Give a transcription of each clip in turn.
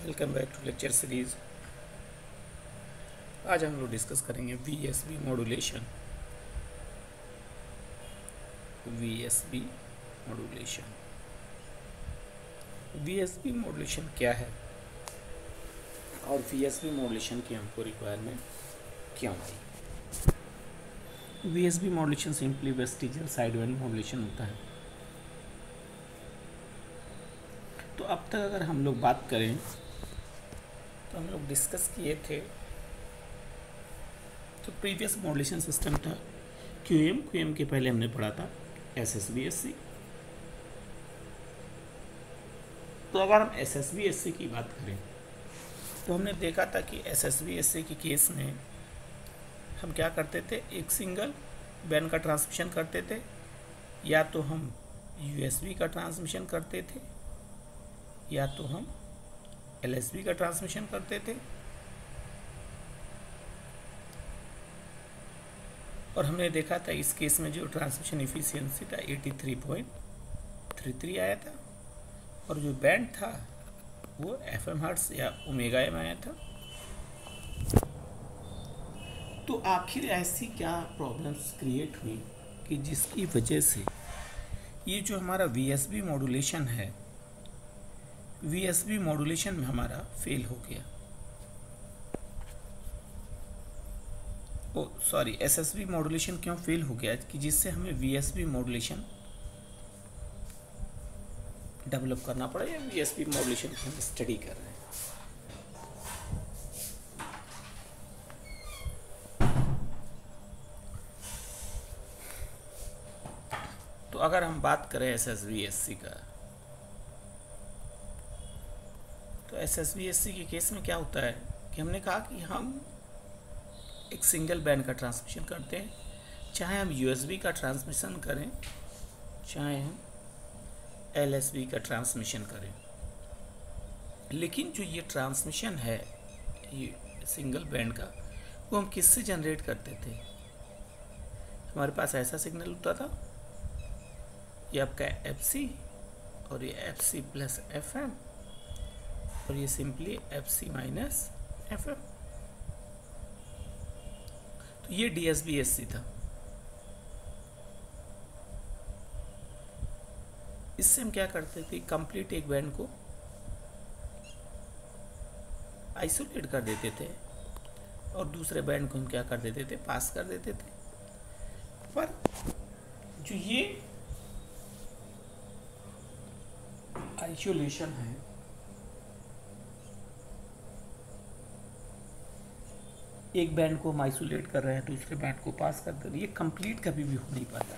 Welcome back to lecture series. आज हम लोग डिस्कस करेंगे VSB modulation. VSB modulation VSB modulation क्या है और वीएसबी मॉड्यूलेशन की हमको रिक्वायरमेंट क्यों आई। VSB modulation simply vestigial sideband modulation होता है। तो अब तक अगर हम लोग बात करें तो हम लोग डिस्कस किए थे, तो प्रीवियस मॉड्यूलेशन सिस्टम था क्यूएम के पहले हमने पढ़ा था एसएसबीएससी। तो अगर हम एसएसबीएससी की बात करें तो हमने देखा था कि एसएसबीएससी के केस में हम क्या करते थे, एक सिंगल बैंड का ट्रांसमिशन करते थे, या तो हम यूएसबी का ट्रांसमिशन करते थे या तो हम एलएसबी का ट्रांसमिशन करते थे। और हमने देखा था इस केस में जो ट्रांसमिशन इफिशियंसी था 83.33 आया था और जो बैंड था वो एफएम हर्ट्ज या ओमेगा एम आया था। तो आखिर ऐसी क्या प्रॉब्लम्स क्रिएट हुई कि जिसकी वजह से ये जो हमारा वीएसबी मॉड्यूलेशन है, वीएसबी मॉड्यूलेशन में हमारा फेल हो गया। एसएसबी मॉड्यूलेशन क्यों फेल हो गया कि जिससे हमें वीएसबी मॉड्यूलेशन डेवलप करना पड़ा, या वीएसबी मॉड्यूलेशन की हम स्टडी कर रहे हैं। तो अगर हम बात करें एसएसबीएससी का, तो एसएसबीएससी के केस में क्या होता है कि हमने कहा कि हम एक सिंगल बैंड का ट्रांसमिशन करते हैं, चाहे हम यूएसबी का ट्रांसमिशन करें चाहे हम एलएसबी का ट्रांसमिशन करें। लेकिन जो ये ट्रांसमिशन है ये सिंगल बैंड का, वो हम किससे जनरेट करते थे। हमारे पास ऐसा सिग्नल होता था, ये आपका एफसी और ये एफसी प्लस एफएम और ये सिंपली एफसी माइनस एफएम। तो ये डीएसबीएससी था। इससे हम क्या करते थे, कंप्लीट एक बैंड को आइसोलेट कर देते थे और दूसरे बैंड को हम क्या कर देते थे, पास कर देते थे। पर जो ये आइसोलेशन है, एक बैंड को हम आइसोलेट कर रहे हैं, दूसरे बैंड को पास कर दे रहे हैं, ये कंप्लीट कभी भी हो नहीं पाता।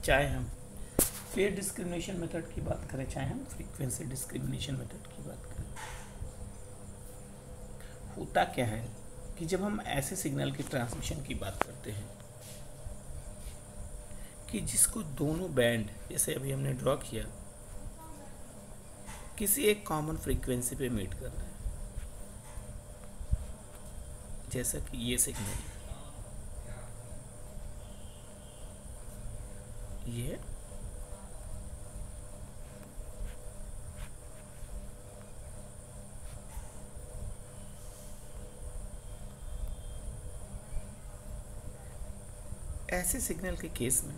चाहे हम फेज डिस्क्रिमिनेशन मेथड की बात करें, चाहे हम फ्रीक्वेंसी डिस्क्रिमिनेशन मेथड की बात करें। होता क्या है कि जब हम ऐसे सिग्नल की ट्रांसमिशन की बात करते हैं कि जिसको दोनों बैंड, जैसे अभी हमने ड्रॉ किया, किसी एक कॉमन फ्रीक्वेंसी पे मीट कर रहे हैं, जैसा कि ये सिग्नल ये ऐसे सिग्नल के केस में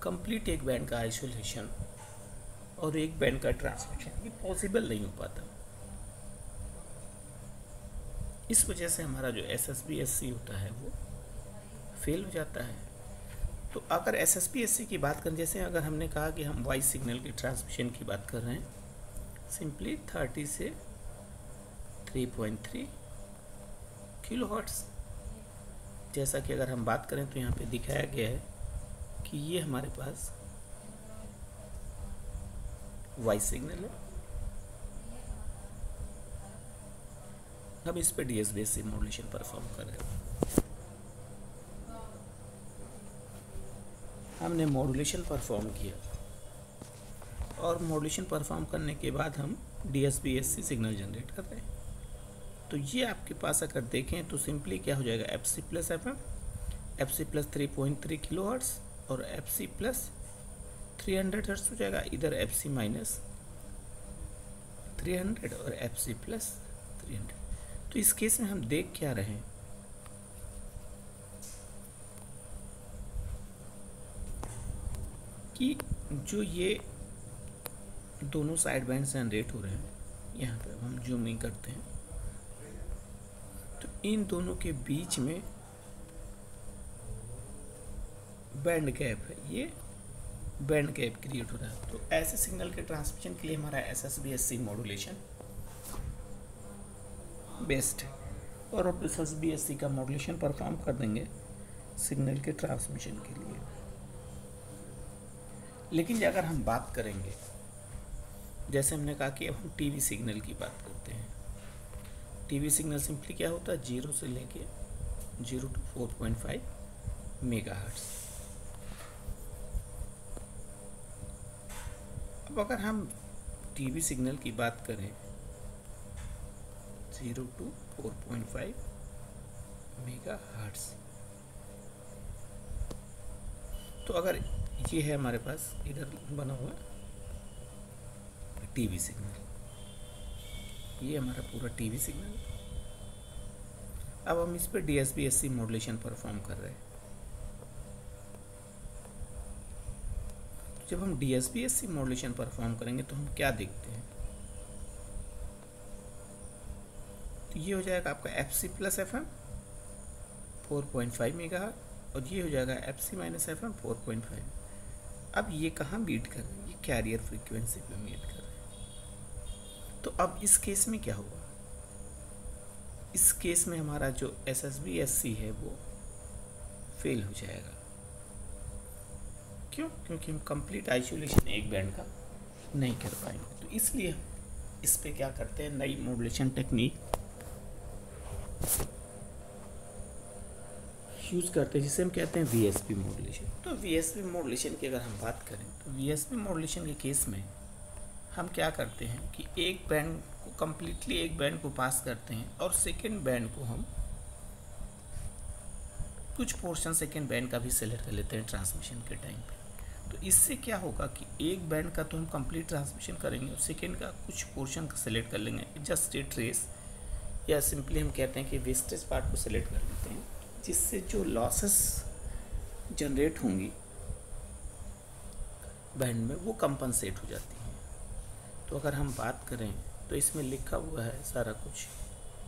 कंप्लीट एक बैंड का आइसोलेशन और एक बैंड का ट्रांसमिशन ये पॉसिबल नहीं हो पाता। इस वजह से हमारा जो एसएसबीएससी होता है वो फेल हो जाता है। तो अगर एसएसबीएससी की बात करें, जैसे अगर हमने कहा कि हम वॉइस सिग्नल की ट्रांसमिशन की बात कर रहे हैं, सिंपली 30 से 3.3 किलोहर्ट्ज़, जैसा कि अगर हम बात करें तो यहाँ पे दिखाया गया है कि ये हमारे पास वॉइस सिग्नल है। अब इस पे डीएसबीएससी मॉड्यूलेशन परफॉर्म कर रहे हैं। हमने मॉड्यूलेशन परफॉर्म किया और मॉड्यूलेशन परफॉर्म करने के बाद हम डीएसबीएससी सिग्नल जनरेट कर रहे हैं। तो ये आपके पास अगर देखें तो सिंपली क्या हो जाएगा, FC plus FM, FC plus 3.3 kilohertz और एफसी प्लस 300 हर्ट्ज़ हो जाएगा, इधर एफसी माइनस 300 और FC प्लस 300। तो इस केस में हम देख क्या रहे हैं कि जो ये दोनों साइड बैंड जनरेट हो रहे हैं, यहाँ पे हम जूमिंग करते हैं तो इन दोनों के बीच में बैंड गैप है, ये बैंड गैप क्रिएट हो रहा है। तो ऐसे सिग्नल के ट्रांसमिशन के लिए हमारा SSBSC मॉड्यूलेशन बेस्ट है, और आप SSBSC का मॉड्यूलेशन परफॉर्म कर देंगे सिग्नल के ट्रांसमिशन के लिए। लेकिन अगर हम बात करेंगे, जैसे हमने कहा कि अब हम टीवी सिग्नल की बात करते हैं। टीवी सिग्नल सिंपली क्या होता है, 0 से लेके 0 to 4.5 मेगाहर्ट्ज। अब अगर हम टीवी सिग्नल की बात करें 0 to 4.5 मेगाहर्ट्ज, तो अगर ये है हमारे पास इधर बना हुआ टीवी सिग्नल, ये हमारा पूरा टीवी सिग्नल। अब हम इस पे DSB-SC मॉड्यूलेशन परफॉर्म कर रहे हैं। तो जब हम DSB-SC मॉड्यूलेशन परफॉर्म करेंगे तो हम क्या देखते हैं, तो ये हो जाएगा आपका FC प्लस FM 4.5 मेगाहर्ट्ज, और ये हो जाएगा FC माइनस FM 4.5। अब ये कहाँ बीट कर रहे हैं, ये कैरियर फ्रीक्वेंसी पे बीट कर रहे हैं। तो अब इस केस में क्या होगा, इस केस में हमारा जो SSBSC है वो फेल हो जाएगा। क्यों? क्योंकि हम कंप्लीट आइसोलेशन एक बैंड का नहीं कर पाएंगे। तो इसलिए इस पे क्या करते हैं, नई मॉड्यूलेशन टेक्निक यूज़ करते हैं, जिसे हम कहते हैं VSP मॉड्यूलेशन। तो VSP मॉड्यूलेशन की अगर हम बात करें तो VSP मॉड्यूलेशन के केस में हम क्या करते हैं कि एक बैंड को कम्प्लीटली एक बैंड को पास करते हैं, और सेकेंड बैंड को हम कुछ पोर्शन सेकेंड बैंड का भी सेलेक्ट कर लेते हैं ट्रांसमिशन के टाइम पे। तो इससे क्या होगा कि एक बैंड का तो हम कंप्लीट ट्रांसमिशन करेंगे और सेकेंड का कुछ पोर्शन का सेलेक्ट कर लेंगे, जस्ट ए ट्रेस, या सिंपली हम कहते हैं कि वेस्टेज पार्ट को सेलेक्ट कर लेते हैं, जिससे जो लॉसेस जनरेट होंगी बैंड में वो कंपनसेट हो जाती हैं। तो अगर हम बात करें तो इसमें लिखा हुआ है सारा कुछ,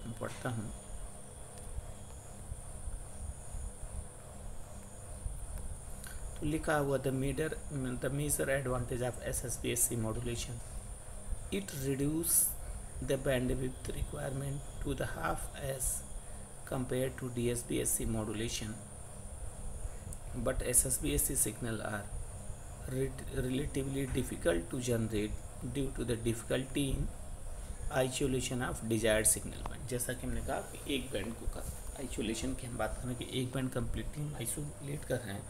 मैं पढ़ता हूँ। तो लिखा हुआ the major advantage of SSBSC modulation, it reduce the bandwidth requirement to the half as compared to DSB-SC modulation, but SSBSC signal are relatively difficult to generate due to the difficulty in isolation of desired signal band। जैसा कि हमने कहा कि एक band को isolation की हम बात करें कि एक बैंड कम्प्लीटली हम आइसोलेट कर रहे हैं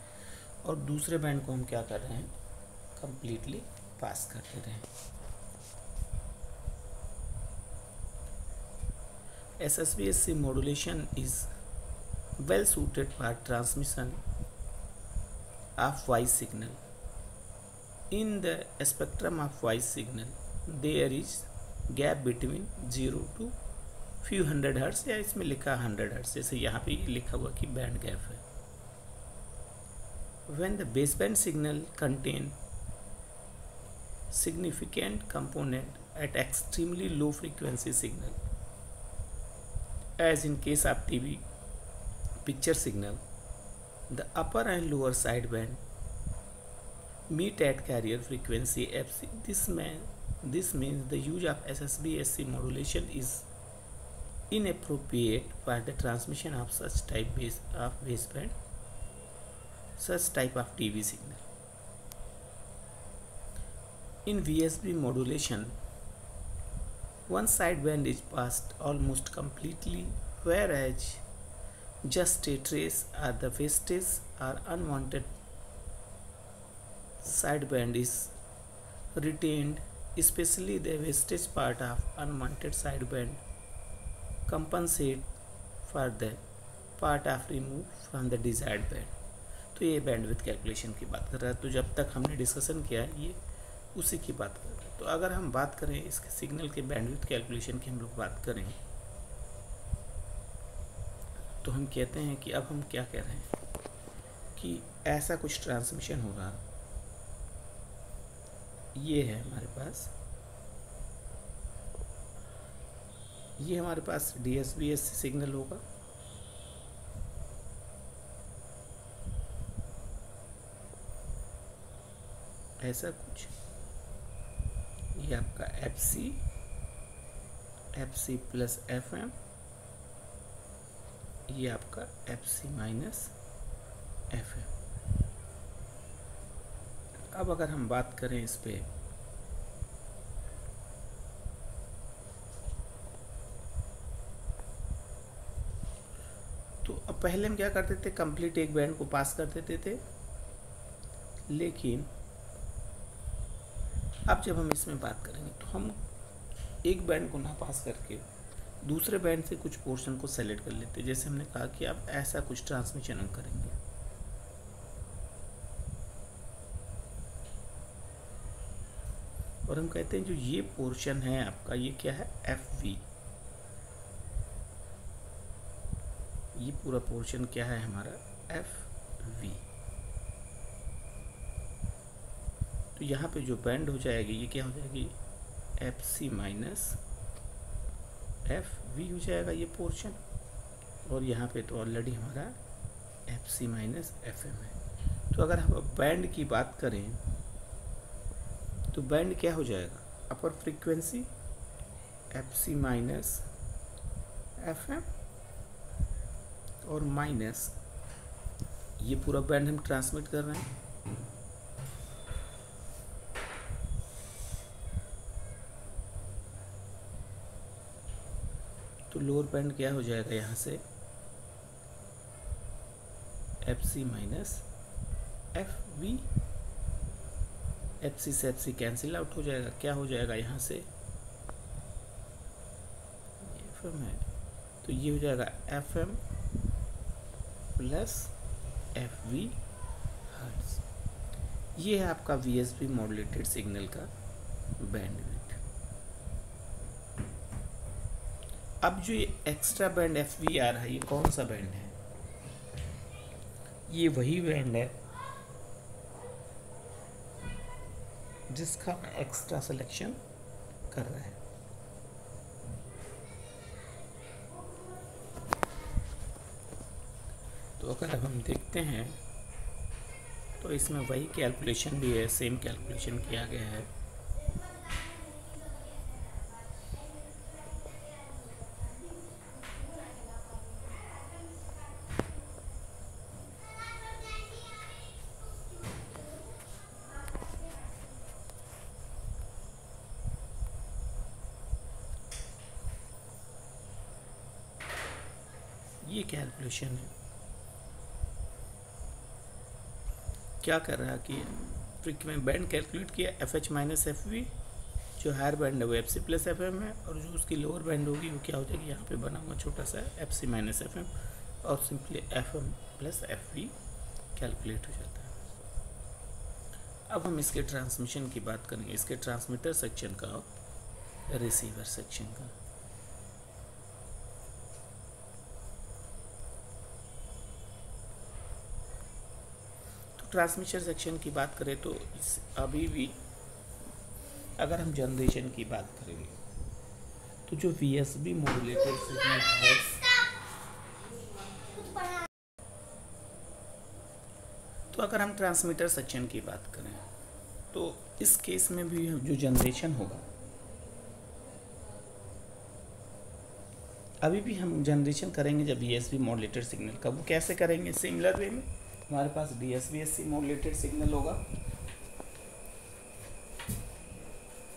और दूसरे बैंड को हम क्या कर रहे हैं, कम्प्लीटली पास कर दे रहे हैं। SSBSC modulation is well suited for transmission of voice signal. In the spectrum of voice signal, there is gap between 0 to few hundred hertz, या इसमें लिखा 100 hertz, जैसे यहाँ पे लिखा हुआ कि बैंड गैप है। When the baseband signal contain significant component at extremely low frequency signal, as in case of TV picture signal, the upper and lower sideband meet at carrier frequency FC. This means the use of SSBSC modulation is inappropriate for the transmission of such type of baseband, such type of TV signal. In VSB modulation, one sideband is passed almost completely, whereas just a trace or the wastage or unwanted sideband is retained, especially the wastage part of unwanted sideband compensate for the part of removed from the desired band। तो ये bandwidth calculation की बात कर रहा है। तो जब तक हमने डिस्कशन किया ये उसी की बात कर रहे हैं। तो अगर हम बात करें इसके सिग्नल के बैंडविड्थ कैलकुलेशन की, हम लोग बात करें तो हम कहते हैं कि अब हम क्या कह रहे हैं कि ऐसा कुछ ट्रांसमिशन होगा, ये है हमारे पास, ये हमारे पास DSBSC सिग्नल होगा, ऐसा कुछ, ये आपका FC प्लस FM, ये आपका FC माइनस FM। अब अगर हम बात करें इस पे, तो अब पहले हम क्या करते थे, कंप्लीट एक बैंड को पास कर देते थे, लेकिन अब जब हम इसमें बात करेंगे तो हम एक बैंड को ना पास करके दूसरे बैंड से कुछ पोर्शन को सेलेक्ट कर लेते हैं। जैसे हमने कहा कि अब ऐसा कुछ ट्रांसमिशन हम करेंगे, और हम कहते हैं जो ये पोर्शन है आपका, ये क्या है, FV, ये पूरा पोर्शन क्या है हमारा, FV। तो यहाँ पे जो बैंड हो जाएगी ये क्या हो जाएगी, FC माइनस FV हो जाएगा ये पोर्शन, और यहाँ पे तो ऑलरेडी हमारा FC माइनस FM है। तो अगर हम बैंड की बात करें तो बैंड क्या हो जाएगा, अपर फ्रीक्वेंसी FC माइनस FM और माइनस ये पूरा बैंड हम ट्रांसमिट कर रहे हैं, तो लोअर बैंड क्या हो जाएगा यहाँ से, FC माइनस FV, FC से FC कैंसिल आउट हो जाएगा, क्या हो जाएगा यहाँ से, FM है तो ये हो जाएगा FM प्लस FV हर्ट्ज। ये है आपका VSB मॉड्यूलेटेड सिग्नल का बैंडविड्थ। अब जो ये एक्स्ट्रा बैंड FV आ रहा है, ये कौन सा बैंड है, ये वही बैंड है जिसका मैं एक्स्ट्रा सिलेक्शन कर रहा है। तो अगर अब हम देखते हैं तो इसमें वही कैलकुलेशन भी है, सेम कैलकुलेशन किया गया है। ये कैलकुलेशन है, क्या कर रहा है कि फ्रीक्वेंसी बैंड कैलकुलेट किया FH माइनस FV, जो हायर बैंड है वो FC प्लस FM है, और जो उसकी लोअर बैंड होगी वो क्या हो जाएगी, यहाँ पे बना हुआ छोटा सा FC माइनस FM, और simply FM plus FV calculate हो जाता है। अब हम इसके ट्रांसमिशन की बात करेंगे, इसके ट्रांसमीटर सेक्शन का और रिसीवर सेक्शन का। ट्रांसमिशन सेक्शन की बात करें तो अभी भी अगर हम जनरेशन की बात करेंगे तो जो VSB मॉड्यूलेटेड सिग्नल है, तो अगर हम ट्रांसमीटर सेक्शन की बात करें तो इस केस में भी जो जनरेशन होगा, अभी भी हम जनरेशन करेंगे जब VSB मॉड्यूलेटेड सिग्नल का, वो कैसे करेंगे, सिमिलर वे में हमारे पास DSBSC मॉड्यूलेटेड सिग्नल होगा,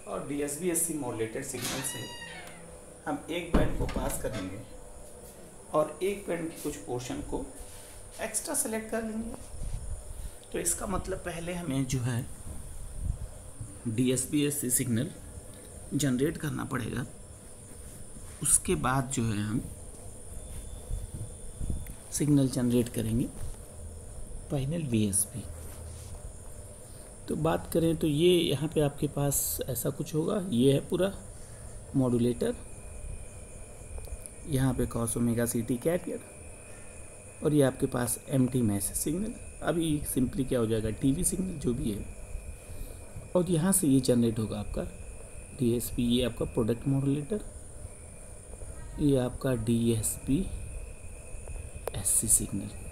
और DSBSC मॉड्यूलेटेड सिग्नल से हम एक बैंड को पास करेंगे और एक बैंड की कुछ पोर्शन को एक्स्ट्रा सेलेक्ट कर लेंगे। तो इसका मतलब पहले हमें जो है DSBSC सिग्नल जनरेट करना पड़ेगा, उसके बाद जो है हम सिग्नल जनरेट करेंगे फाइनल VSB। तो बात करें तो ये यहाँ पे आपके पास ऐसा कुछ होगा, ये है पूरा मॉड्यूलेटर, यहाँ पे cos omega C T carrier, और ये आपके पास एम टी मैसेज सिग्नल। अभी सिंपली क्या हो जाएगा, टीवी सिग्नल जो भी है, और यहाँ से ये जनरेट होगा आपका डीएसपी, ये आपका प्रोडक्ट मॉड्यूलेटर, ये आपका डीएसपी एससी सिग्नल।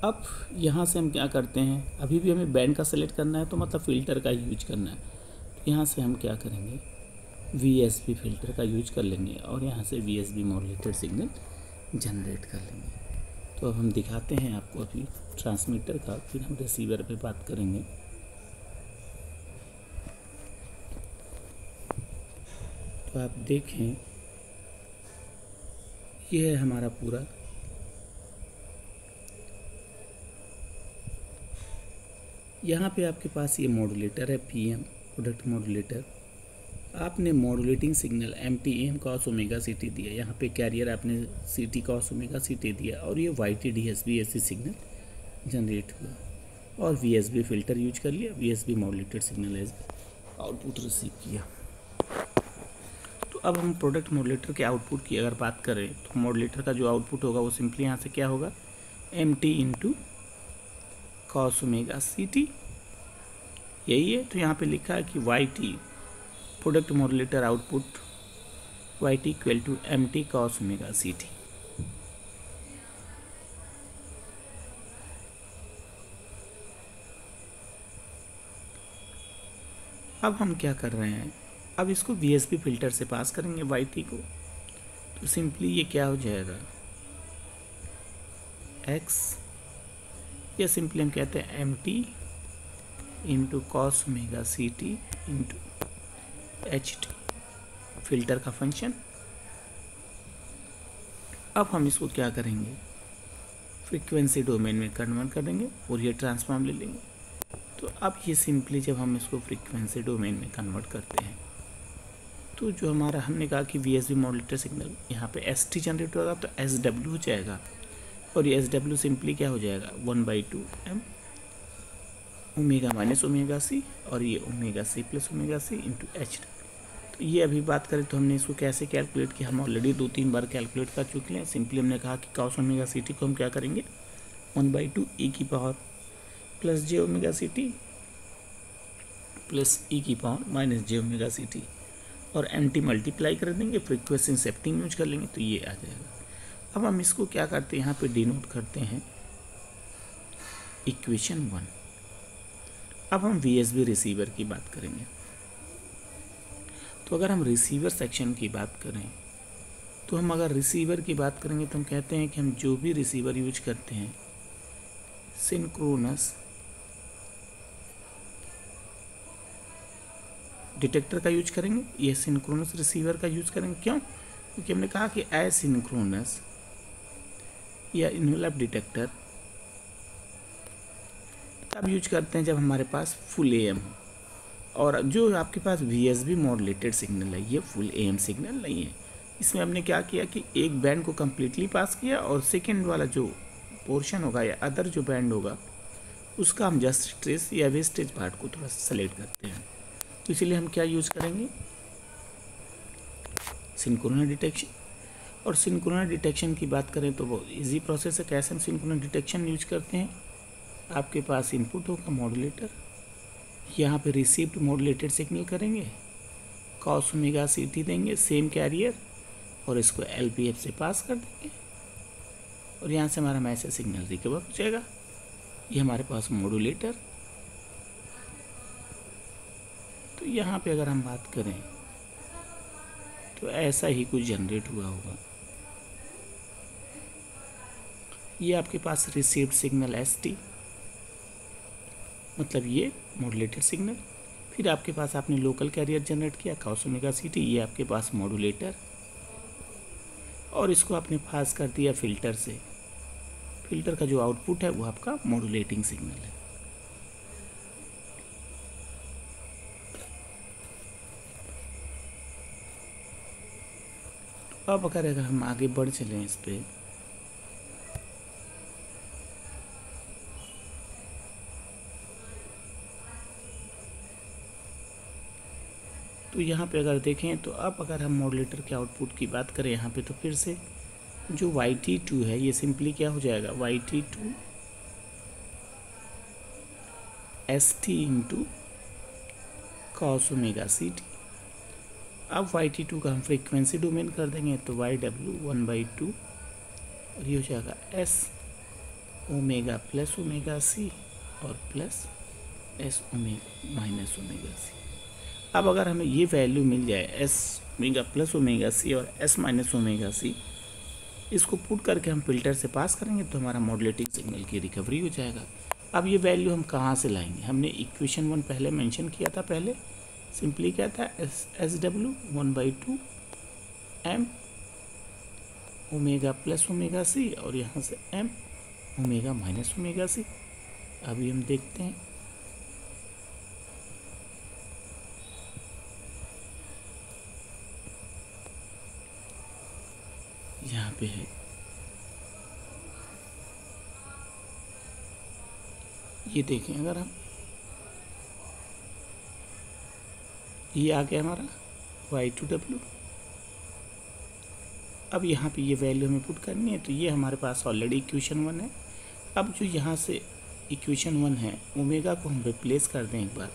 अब यहाँ से हम क्या करते हैं, अभी भी हमें बैंड का सेलेक्ट करना है, तो मतलब फ़िल्टर का यूज करना है। तो यहाँ से हम क्या करेंगे, वीएसबी फ़िल्टर का यूज कर लेंगे और यहाँ से वीएसबी मॉड्यूलेटेड सिग्नल जनरेट कर लेंगे। तो अब हम दिखाते हैं आपको अभी ट्रांसमीटर का, फिर हम रिसीवर पे बात करेंगे। तो आप देखें, ये है हमारा पूरा यहाँ पे आपके पास ये मॉड्यूलेटर है, पीएम प्रोडक्ट मॉड्यूलेटर। आपने modulating signal M T M cos omega C T दिया, यहाँ पे कैरियर आपने C T cos omega C T दिया, और ये Y T D S B S C signal generate हुआ, और V S B filter use कर लिया, V S B modulated signal as output receive किया। तो अब हम प्रोडक्ट मॉड्यूलेटर के आउटपुट की अगर बात करें, तो मॉड्यूलेटर का जो आउटपुट होगा वो सिंपली यहाँ से क्या होगा, M T into cos omega C T, यही है। तो यहाँ पे लिखा है कि Y T product modulator output Y T equal to M T cos omega C T. अब हम क्या कर रहे हैं, अब इसको वी एस बी फिल्टर से पास करेंगे वाई टी को। तो सिंपली ये क्या हो जाएगा, एक्स, या सिंपली हम कहते हैं M T into cos omega C T into H T, filter का फंक्शन। अब हम इसको क्या करेंगे, फ्रीक्वेंसी डोमेन में कन्वर्ट कर देंगे और ये ट्रांसफॉर्म ले लेंगे। तो अब ये सिंपली जब हम इसको फ्रीक्वेंसी डोमेन में कन्वर्ट करते हैं, तो जो हमारा हमने कहा कि V S B modulator signal यहाँ पे एस टी जनरेट होगा, तो एस डब्ल्यू हो जाएगा, और ये एस डब्ल्यू सिंपली क्या हो जाएगा, 1/2 M omega minus omega C, और ये omega C plus omega C into H. तो ये अभी बात करें तो हमने इसको कैसे कैलकुलेट किया, हम ऑलरेडी 2-3 बार कैलकुलेट कर चुके हैं। सिंपली हमने कहा कि कॉस ओमेगा सी टी को हम क्या करेंगे, 1/2 ई की पावर प्लस जे ओमेगा सी टी प्लस ई की पावर माइनस जे ओमेगा सी टी, और एम टी मल्टीप्लाई कर देंगे, फ्रीक्वेंसी शिफ्टिंग यूज कर लेंगे, तो ये आ जाएगा। अब हम इसको क्या करते हैं, यहाँ पे डिनोट करते हैं इक्वेशन 1। अब हम वी एस बी रिसीवर की बात करेंगे। तो अगर हम रिसीवर सेक्शन की बात करें, तो हम अगर रिसीवर की बात करेंगे तो हम कहते हैं कि हम जो भी रिसीवर यूज करते हैं, सिंक्रोनस डिटेक्टर का यूज करेंगे, ये सिंक्रोनस रिसीवर का यूज करेंगे। क्यों? क्योंकि हमने कहा कि एसिंक्रोनस या इनवेलप डिटेक्टर तब यूज करते हैं जब हमारे पास फुल एएम हो, और जो आपके पास V S B modulated signal है, ये फुल एएम सिग्नल नहीं है। इसमें हमने क्या किया कि एक बैंड को कम्प्लीटली पास किया, और सेकेंड वाला जो पोर्शन होगा या अदर जो बैंड होगा उसका हम जस्ट ट्रेस या वेस्टेज पार्ट को थोड़ा सेलेक्ट करते हैं। तो इसलिए हम क्या यूज़ करेंगे, सिंक्रोनस डिटेक्शन। और सिंक्रोनस डिटेक्शन की बात करें तो बहुत इजी प्रोसेस है। कैसे हम सिंक्रोनस डिटेक्शन यूज करते हैं, आपके पास इनपुट होगा मॉड्यूलेटर, यहाँ पे रिसीव्ड मॉड्यूलेटेड सिग्नल करेंगे, कॉस ओमेगा सी टी देंगे सेम कैरियर, और इसको एल पी एफ से पास कर देंगे, और यहाँ से हमारा मैसेज सिग्नल रिकवर हो जाएगा। ये हमारे पास मॉड्यूलेटर। तो यहाँ पे अगर हम बात करें तो ऐसा ही कुछ जनरेट हुआ होगा। ये आपके पास रिसीव्ड सिग्नल एस टी, मतलब ये मॉड्यूलेटेड सिग्नल। फिर आपके पास आपने लोकल कैरियर जनरेट किया कॉस ओमेगा सी टी, ये आपके पास मॉड्यूलेटर, और इसको आपने पास कर दिया फिल्टर से। फिल्टर का जो आउटपुट है वो आपका मॉड्यूलेटिंग सिग्नल है। अब अगर हम आगे बढ़ चलें इस पे, तो यहाँ पे अगर देखें तो अब अगर हम मॉड्यूलेटर के आउटपुट की बात करें यहाँ पे, तो फिर से जो YT2 है ये सिंपली क्या हो जाएगा, YT2 ST into cos omega CT। अब YT2 का हम फ्रीक्वेंसी डोमेन कर देंगे तो YW 1/2 और ये हो जाएगा S omega plus omega C और plus S omega minus omega C। अब अगर हमें ये वैल्यू मिल जाए S omega plus omega C और S माइनस ओमेगा C, इसको पुट करके हम फिल्टर से पास करेंगे तो हमारा मॉड्यूलेटिंग सिग्नल की रिकवरी हो जाएगा। अब ये वैल्यू हम कहाँ से लाएंगे, हमने इक्वेशन 1 पहले मेंशन किया था, पहले सिंपली क्या था, SW 1/2 M omega plus omega C और यहाँ से M omega minus omega C। अभी हम देखते हैं, यहाँ पे है ये देखें, अगर हम ये आ गया हमारा Y2W। अब यहाँ पे ये वैल्यू हमें पुट करनी है, तो ये हमारे पास ऑलरेडी इक्वेशन 1 है। अब जो यहाँ से इक्वेशन 1 है, ओमेगा को हम रिप्लेस कर दें एक बार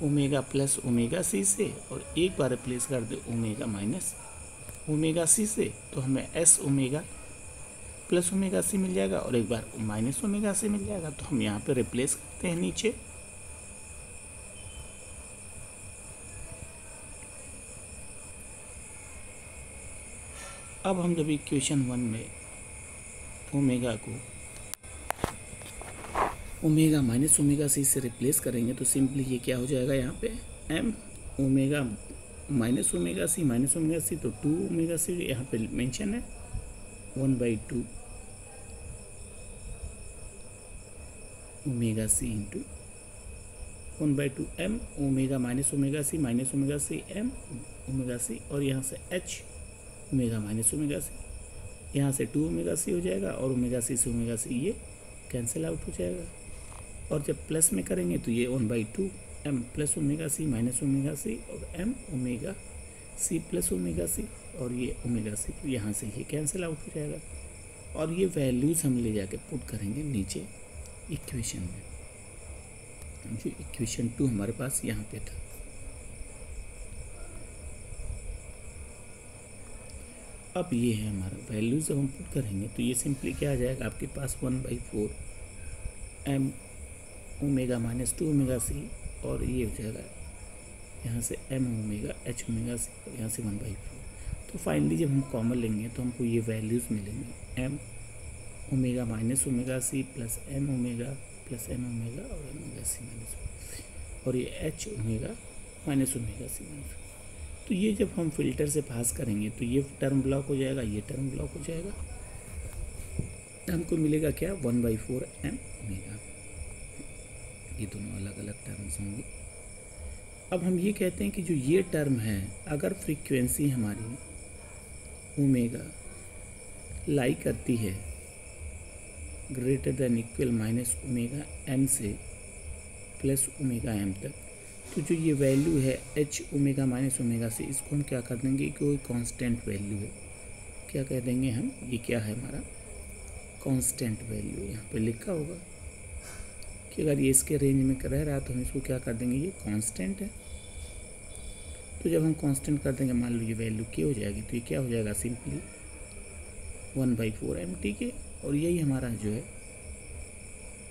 ओमेगा प्लस ओमेगा C से, और एक बार रिप्लेस कर दें ओमेगा माइनस ओमेगा C से, तो हमें S omega plus omega C मिल जाएगा और एक बार माइनस ओमेगा C मिल जाएगा। तो हम यहाँ पे रिप्लेस करते हैं नीचे, अब हम जब इक्वेशन 1 में ओमेगा को ओमेगा माइनस ओमेगा C से रिप्लेस करेंगे तो सिंपली ये क्या हो जाएगा, यहाँ पे M omega minus omega C तो 2 ओमेगा C यहाँ पे मेंशन है 1/2 omega C into 1/2 M omega minus omega C M omega C और यहाँ से H omega minus omega C, यहाँ से 2 ओमेगा C हो जाएगा और ओमेगा C से ओमेगा C ये कैंसिल आउट हो जाएगा। और जब प्लस में करेंगे तो ये 1/2 M plus omega C minus omega C और M omega C plus omega C और ये ओमेगा C, यहाँ से ये कैंसिल आउट हो जाएगा। और ये वैल्यूज़ हम ले जाके पुट करेंगे नीचे इक्वेशन में, जो इक्वेशन 2 हमारे पास यहाँ पे था। अब ये है हमारा वैल्यूज, जब हम पुट करेंगे तो ये सिंपली क्या आ जाएगा, आपके पास 1/4 M omega minus 2 omega C और ये हो जाएगा यहाँ से M omega H omega C और यहाँ से 1/4। तो फाइनली जब हम कॉमन लेंगे तो हमको ये वैल्यूज़ मिलेंगे M omega minus omega C plus M omega plus M omega और M ओमेगा C माइनस और ये H omega minus omega C minus. तो ये जब हम फिल्टर से पास करेंगे तो ये टर्म ब्लॉक हो जाएगा, ये टर्म ब्लॉक हो जाएगा, हमको मिलेगा क्या 1/4 M ओमेगा। ये दोनों अलग अलग टर्म्स होंगे। अब हम ये कहते हैं कि जो ये टर्म है, अगर फ्रीक्वेंसी हमारी ओमेगा लाई करती है greater than equal minus omega M से प्लस ओमेगा M तक, तो जो ये वैल्यू है H ओमेगा माइनस ओमेगा से, इसको हम क्या कर देंगे, कोई कांस्टेंट वैल्यू है, क्या कह देंगे हम, ये क्या है हमारा कांस्टेंट वैल्यू। यहाँ पे लिखा होगा कि अगर ये इसके रेंज में रह रहा है तो हम इसको क्या कर देंगे, ये कांस्टेंट है। तो जब हम कांस्टेंट कर देंगे, मान लो ये वैल्यू क्या हो जाएगी, तो ये क्या हो जाएगा, सिंपली 1/4 MT के, और यही हमारा जो है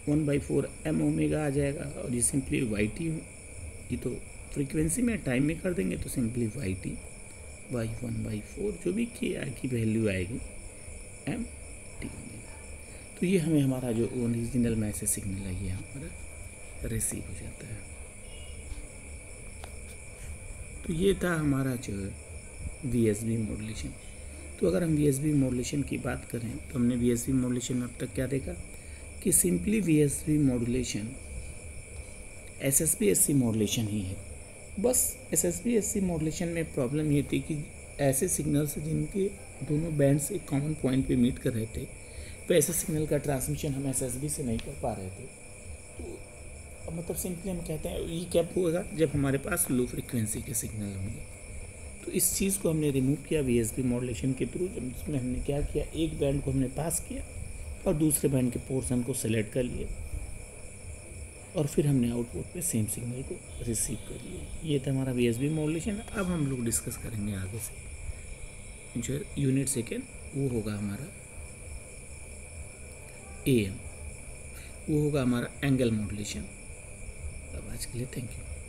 1/4 M ओमेगा आ जाएगा। और ये सिंपली YT, ये तो फ्रीक्वेंसी में टाइम में कर देंगे तो सिंपली YT बाई 1/4 जो भी की वैल्यू आएगी MT ओमेगा। तो ये हमें हमारा जो ओरिजिनल मैसेज सिग्नल है ये हमारा रिसीव हो जाता है। तो ये था हमारा जो VSB मॉड्यूलेशन। तो अगर हम VSB मॉड्यूलेशन की बात करें तो हमने VSB मॉड्यूलेशन में अब तक क्या देखा कि simply VSB modulation SSB-SC modulation ही है। बस SSB-SC मॉड्यूलेशन में प्रॉब्लम ये थी कि ऐसे सिग्नल्स जिनके दोनों बैंड्स एक कॉमन पॉइंट पे मीट कर रहे थे, तो ऐसे सिग्नल का ट्रांसमिशन हम SSB से नहीं कर पा रहे थे। तो अब मतलब सिंपली हम कहते हैं ये क्या होगा, जब हमारे पास लो फ्रिक्वेंसी के सिग्नल होंगे। तो इस चीज़ को हमने रिमूव किया वीएसबी मॉड्यूलेशन के थ्रू, जिसमें हमने क्या किया, एक बैंड को हमने पास किया और दूसरे बैंड के पोर्शन को सेलेक्ट कर लिया और फिर हमने आउटपुट पे सेम सिग्नल को रिसीव कर लिया। ये था हमारा वीएसबी मॉड्यूलेशन। अब हम लोग डिस्कस करेंगे आगे से जो यूनिट सेकेंड, वो होगा हमारा एएम, वो होगा हमारा एंगल मॉड्यूलेशन। अब आज के लिए थैंक यू।